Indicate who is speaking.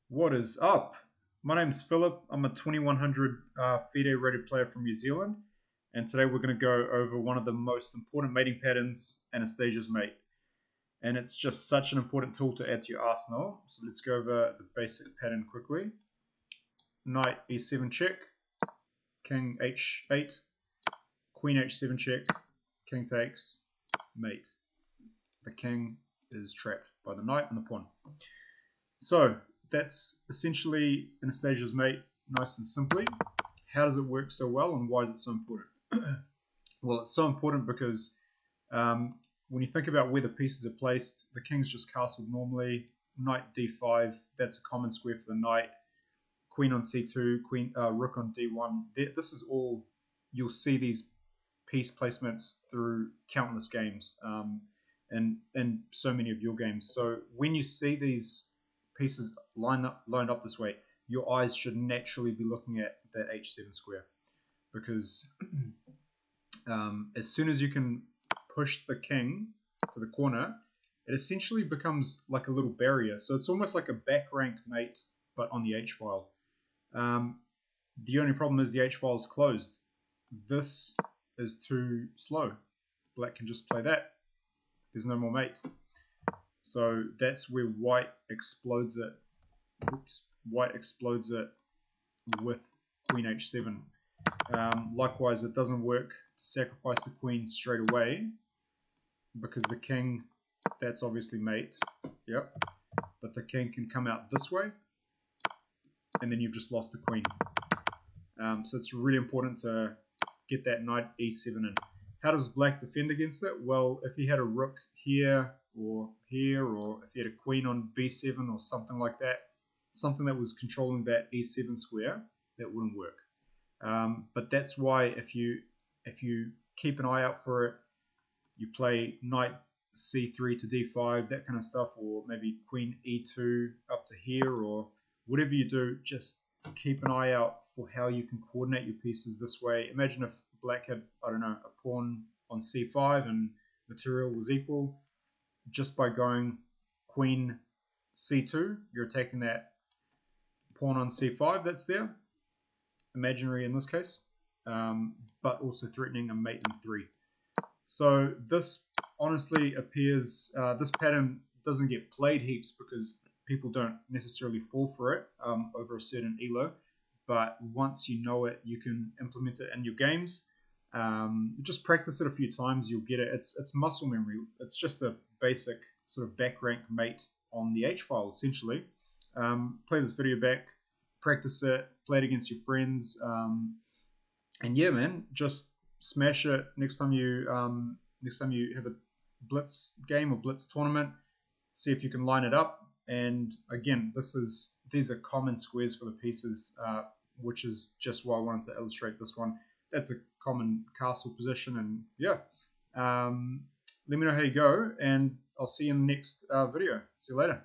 Speaker 1: What is up? My name's Philip. I'm a 2100 FIDE rated player from New Zealand, and today we're going to go over one of the most important mating patterns, Anastasia's mate. And it's just such an important tool to add to your arsenal. So let's go over the basic pattern quickly. Knight e7 check, king h8, queen h7 check, king takes, mate. The king is trapped by the knight and the pawn. So that's essentially Anastasia's mate, nice and simply. How does it work so well, and why is it so important? Well, it's so important because when you think about where the pieces are placed, the king's just castled normally. Knight d5, that's a common square for the knight. Queen on c2, rook on d1. This is all, you'll see these piece placements through countless games, and so many of your games. So when you see these pieces lined up this way, your eyes should naturally be looking at that h7 square, because as soon as you can push the king to the corner, it essentially becomes like a little barrier. So it's almost like a back rank mate, but on the h file. The only problem is the h file is closed. This is too slow. Black can just play that. There's no more mate. So that's where white explodes it. Oops, white explodes it with queen h7. Likewise, it doesn't work to sacrifice the queen straight away, because the king, that's obviously mate. Yep. But the king can come out this way, and then you've just lost the queen. So it's really important to get that knight e7 in. How does black defend against it? Well, if he had a rook here, or if he had a queen on b7 or something like that, something that was controlling that e7 square, that wouldn't work. But that's why if you keep an eye out for it, you play knight c3 to d5, that kind of stuff, or maybe queen e2 up to here, or whatever you do, just keep an eye out for how you can coordinate your pieces this way. Imagine if black had, I don't know, a pawn on c5 and material was equal. Just by going queen c2, you're taking that pawn on c5 that's there, imaginary in this case, but also threatening a mate in 3. So this honestly appears, this pattern doesn't get played heaps because people don't necessarily fall for it over a certain elo, but once you know it, you can implement it in your games. Just practice it a few times, you'll get it. It's muscle memory. It's just a basic sort of back rank mate on the H file, essentially. Play this video back, practice it, play it against your friends, and yeah, man, just smash it next time you have a blitz game or blitz tournament. See if you can line it up. And again, these are common squares for the pieces, which is just why I wanted to illustrate this one. That's a common castle position, and yeah. Let me know how you go, and I'll see you in the next video. See you later.